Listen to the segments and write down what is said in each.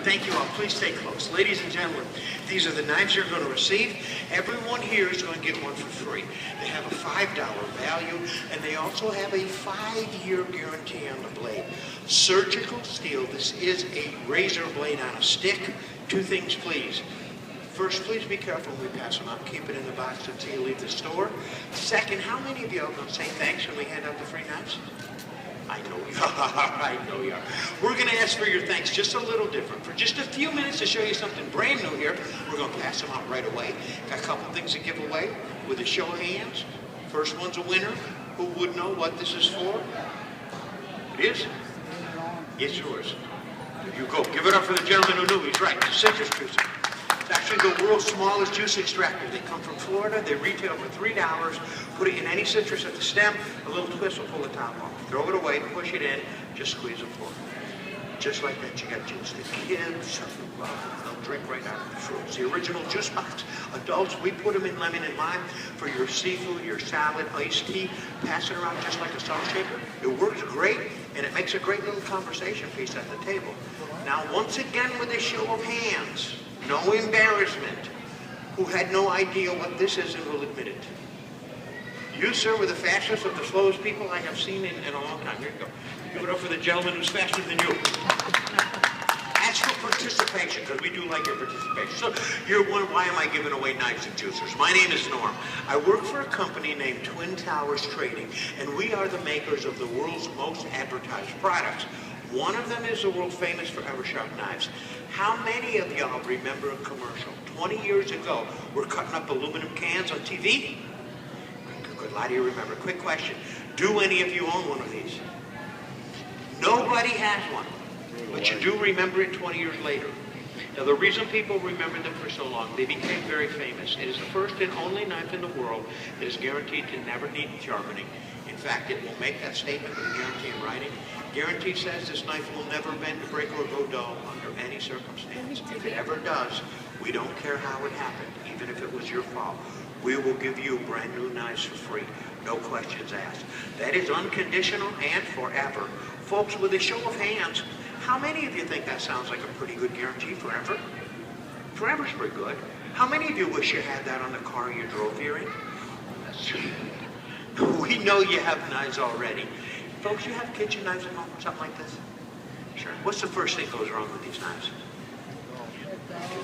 Thank you all. Please stay close. Ladies and gentlemen, these are the knives you're going to receive. Everyone here is going to get one for free. They have a $5 value, and they also have a 5-year guarantee on the blade. Surgical steel. This is a razor blade on a stick. 2 things, please. First, please be careful when we pass them out. Keep it in the box until you leave the store. Second, how many of you are going to say thanks when we hand out the free knives? I know you are. I know you are. We're going to ask for your thanks just a little different. For just a few minutes to show you something brand new here, we're going to pass them out right away. Got a couple things to give away with a show of hands. First one's a winner. Who would know what this is for? It is? It's yours. There you go. Give it up for the gentleman who knew. He's right. Citrus juice. It's actually the world's smallest juice extractor. They come from Florida. They retail for $3. Put it in any citrus at the stem. A little twist will pull the top off. Throw it away, push it in, just squeeze and pour. Just like that, you got juice. The kids, they'll drink right out of the fruits. The original juice box. Adults, we put them in lemon and lime for your seafood, your salad, iced tea. Pass it around just like a salt shaker. It works great, and it makes a great little conversation piece at the table. Now, once again, with a show of hands, no embarrassment, who had no idea what this is and will admit it? You, sir, were the fastest of the slowest people I have seen in a long time. Here you go. Give it up for the gentleman who's faster than you. That's for participation, because we do like your participation. So you're wondering, why am I giving away knives and juicers? My name is Norm. I work for a company named Twin Towers Trading, and we are the makers of the world's most advertised products. One of them is the world famous Forever Sharp knives. How many of y'all remember a commercial 20 years ago? We're cutting up aluminum cans on TV? A lot of you remember. Quick question. Do any of you own one of these? Nobody has one. But you do remember it 20 years later. Now, the reason people remember them for so long, they became very famous. It is the first and only knife in the world that is guaranteed to never need sharpening. In fact, it will make that statement with a guarantee in writing. Guarantee says this knife will never bend, break, or go dull under any circumstance. If it ever does, we don't care how it happened, even if it was your fault. We will give you brand new knives for free. No questions asked. That is unconditional and forever. Folks, with a show of hands, how many of you think that sounds like a pretty good guarantee forever? Forever's pretty good. How many of you wish you had that on the car you drove here in? We know you have knives already. Folks, you have kitchen knives at home, something like this? Sure. What's the first thing goes wrong with these knives?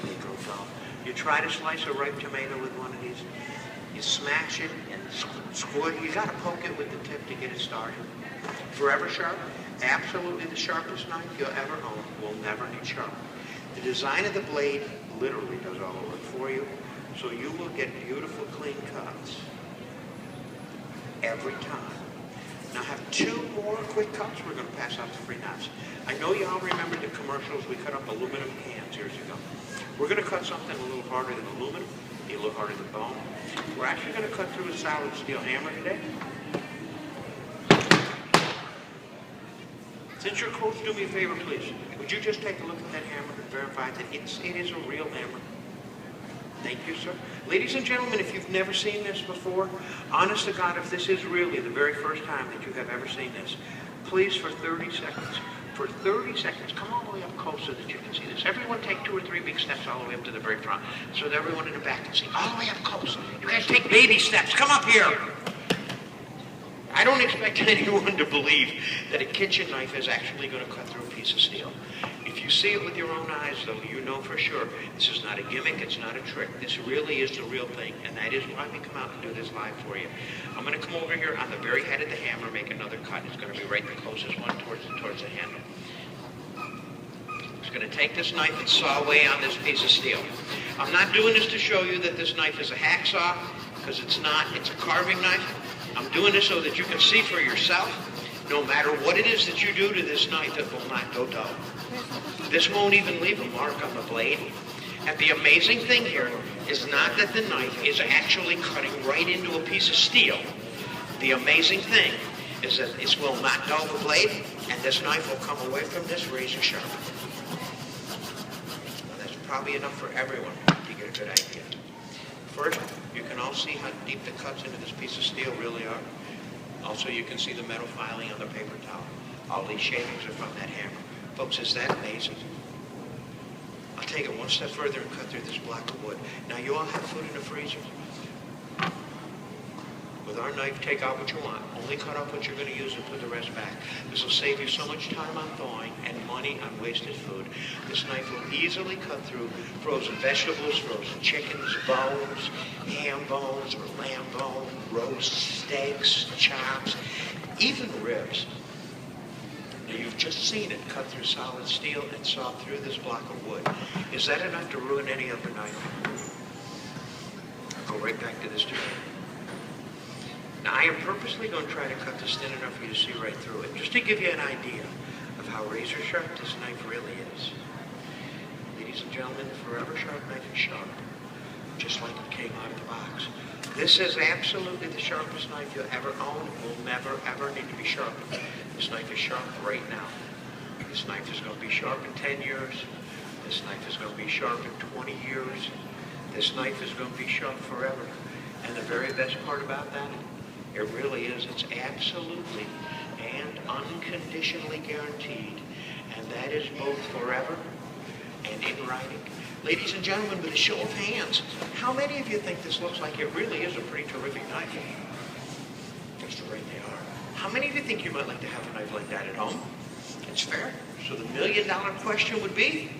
They go dull. You try to slice a ripe tomato with one of these, you smash it and squirt. You got to poke it with the tip to get it started. Forever Sharp, absolutely the sharpest knife you'll ever own, will never need sharp. The design of the blade literally does all the work for you, so you will get beautiful, clean cuts every time. Now, I have 2 more quick cuts. We're going to pass out the free knives. I know you all remember the commercials. We cut up aluminum cans years ago. We're going to cut something a little harder than aluminum, a little harder than bone. We're actually going to cut through a solid steel hammer today. Since you're close, do me a favor, please. Would you just take a look at that hammer and verify that it is a real hammer? Thank you, sir. Ladies and gentlemen, if you've never seen this before, honest to God, if this is really the very first time that you have ever seen this, please, for 30 seconds, come all the way up close so that you can see this. Everyone take 2 or 3 big steps all the way up to the very front so that everyone in the back can see. All the way up close. You guys take baby steps. Come up here. I don't expect anyone to believe that a kitchen knife is actually going to cut through a piece of steel. If you see it with your own eyes, though, you know for sure this is not a gimmick, it's not a trick. This really is the real thing, and that is why we come out and do this live for you. I'm going to come over here on the very head of the hammer, make another cut. It's going to be right the closest one towards the handle. I'm just going to take this knife and saw away on this piece of steel. I'm not doing this to show you that this knife is a hacksaw, because it's not. It's a carving knife. I'm doing this so that you can see for yourself, no matter what it is that you do to this knife, it will not go dull. This won't even leave a mark on the blade. And the amazing thing here is not that the knife is actually cutting right into a piece of steel. The amazing thing is that it will not dull the blade, and this knife will come away from this razor sharp. That's probably enough for everyone to get a good idea. First, you can all see how deep the cuts into this piece of steel really are. Also, you can see the metal filing on the paper towel. All these shavings are from that hammer. Folks, is that amazing? take it one step further and cut through this block of wood. Now, you all have food in the freezer. With our knife, take out what you want. Only cut off what you're going to use and put the rest back. This will save you so much time on thawing and money on wasted food. This knife will easily cut through frozen vegetables, frozen chickens, bones, ham bones or lamb bone, roast steaks, chops, even ribs. Now, you've just seen it cut through solid steel and saw through this block of wood. Is that enough to ruin any other knife? I'll go right back to this today. Now, I am purposely going to try to cut this thin enough for you to see right through it, just to give you an idea of how razor sharp this knife really is. Ladies and gentlemen, the Forever Sharp knife is sharp, just like it came out of the box. This is absolutely the sharpest knife you'll ever own. It will never, ever need to be sharpened. This knife is sharp right now. This knife is going to be sharp in 10 years. This knife is going to be sharp in 20 years. This knife is going to be sharp forever. And the very best part about that, it really is, it's absolutely and unconditionally guaranteed. And that is both forever and in writing. Ladies and gentlemen, with a show of hands, how many of you think this looks like it really is a pretty terrific knife? Just right they are. How many of you think you might like to have a knife like that at home? It's fair. So the million-dollar question would be,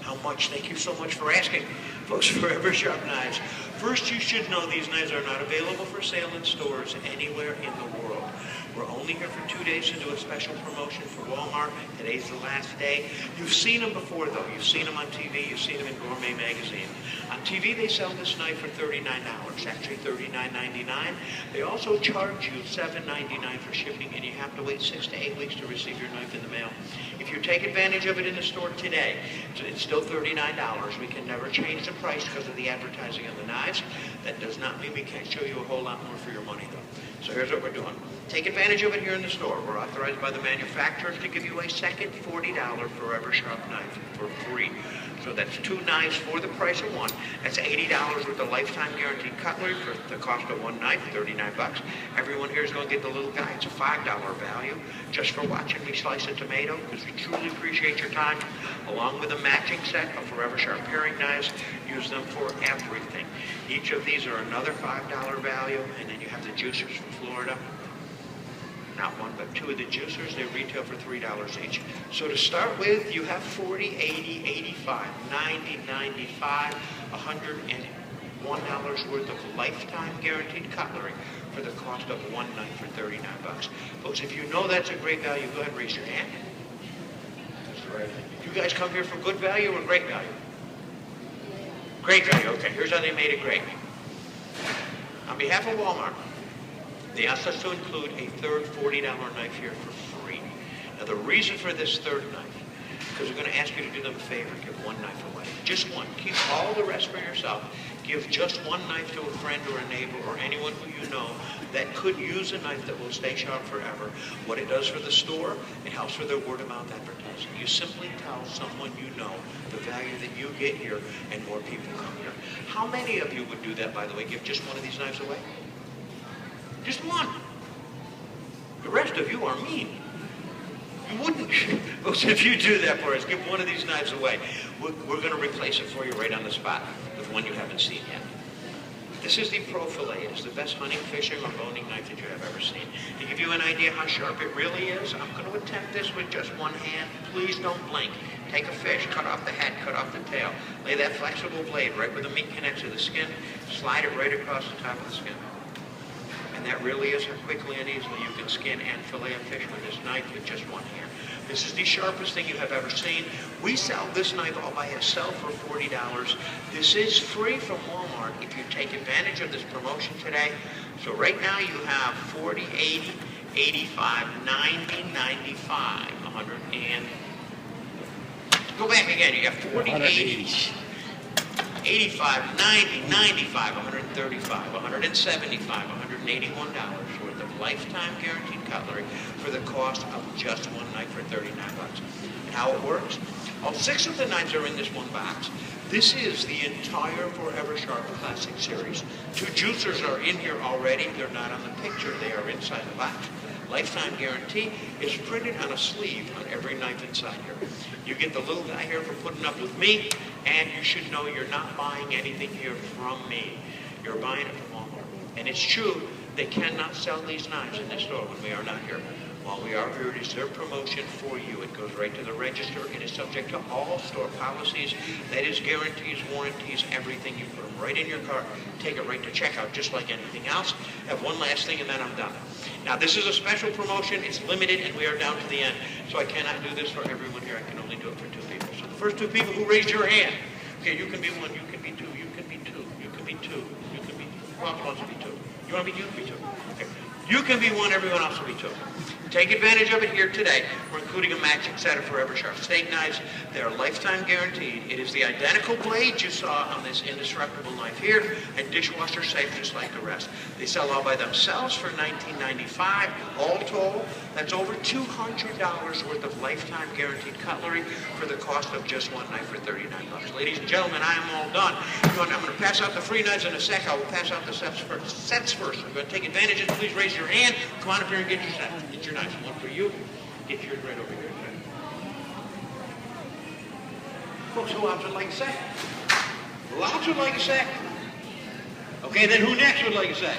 how much? Thank you so much for asking. Folks, Forever Sharp Knives. First, you should know these knives are not available for sale in stores anywhere in the world. We're only here for 2 days to do a special promotion for Walmart. Today's the last day. You've seen them before, though. You've seen them on TV. You've seen them in Gourmet Magazine. On TV, they sell this knife for $39, actually $39.99. They also charge you $7.99 for shipping, and you have to wait 6 to 8 weeks to receive your knife in the mail. If you take advantage of it in the store today, it's still $39. We can never change the price because of the advertising of the knives. That does not mean we can't show you a whole lot more for your money, though. So here's what we're doing. Take advantage of it here in the store. We're authorized by the manufacturers to give you a second $40 Forever Sharp knife for free. So that's 2 knives for the price of 1. That's $80 with a lifetime guaranteed cutlery for the cost of 1 knife, 39 bucks. Everyone here is going to get the little guy. It's a $5 value just for watching me slice a tomato, because we truly appreciate your time. Along with a matching set of Forever Sharp paring knives, use them for everything. Each of these are another $5 value, and then you have the juicers from Florida. Not one, but 2 of the juicers. They retail for $3 each. So to start with, you have 40, 80, 85, 90, 95, $101 worth of lifetime guaranteed cutlery for the cost of 1 knife for 39 bucks. Folks, if you know that's a great value, go ahead and raise your hand. That's the right thing. You guys come here for good value or great value? Great value. Okay, here's how they made it great. On behalf of Walmart, they asked us to include a third $40 knife here for free. Now, the reason for this third knife, because we're going to ask you to do them a favor, give 1 knife away. Just 1. Keep all the rest for yourself. Give just 1 knife to a friend or a neighbor or anyone who you know that could use a knife that will stay sharp forever. What it does for the store, it helps for their word-of-mouth advertising. You simply tell someone you know the value that you get here, and more people come here. How many of you would do that, by the way? Give just 1 of these knives away? Just 1. The rest of you are mean. You wouldn't. Folks, if you do that for us, give 1 of these knives away. We're going to replace it for you right on the spot with one you haven't seen yet. This is the Pro Filet. It is the best hunting, fishing, or boning knife that you have ever seen. To give you an idea how sharp it really is, I'm going to attempt this with just 1 hand. Please don't blink. Take a fish, cut off the head, cut off the tail. Lay that flexible blade right where the meat connects to the skin. Slide it right across the top of the skin. And that really is how quickly and easily you can skin and fillet a fish with this knife with just 1 hand. This is the sharpest thing you have ever seen. We sell this knife all by itself for $40. This is free from Walmart if you take advantage of this promotion today. So right now you have 40, 80, 85, 90, 95, 100, and go back again. You have 40, 80. 85, 90, 95, 135, 175, $181 worth of lifetime guaranteed cutlery for the cost of just 1 knife for 39 bucks. And how it works? All 6 of the knives are in this 1 box. This is the entire Forever Sharp Classic Series. 2 juicers are in here already. They're not on the picture. They are inside the box. lifetime guarantee is printed on a sleeve on every knife inside here. You get the little guy here for putting up with me, and you should know you're not buying anything here from me. You're buying it from Walmart. And it's true, they cannot sell these knives in this store when we are not here. While we are here, it is their promotion for you. It goes right to the register. It is subject to all store policies. That is guarantees, warranties, everything. You put them right in your cart, take it right to checkout, just like anything else. I have one last thing, and then I'm done. Now, this is a special promotion. It's limited, and we are down to the end. So I cannot do this for everyone here. I can only do it for 2 people. So the first 2 people who raised your hand, okay, you can be 1, you can be 2, you can be 2, you can be 2, you can be, who else wants to be 2? You want to be 2? Be 2. Okay. You can be 1, everyone else will be 2. Take advantage of it here today. We're including a matching set of Forever Sharp steak knives. They are lifetime guaranteed. It is the identical blade you saw on this indestructible knife here, and dishwasher safe just like the rest. They sell all by themselves for $19.95. All told, that's over $200 worth of lifetime guaranteed cutlery for the cost of just one knife for $39. Ladies and gentlemen, I am all done. I'm going to pass out the free knives in a sec. I will pass out the sets first. I'm going to take advantage of it. Please raise your hand. Come on up here and get your set. Get your knives. One for you. Get yours right over here. Folks, who else would like a sec? Who else would like a sec? Okay, then who next would like a sec?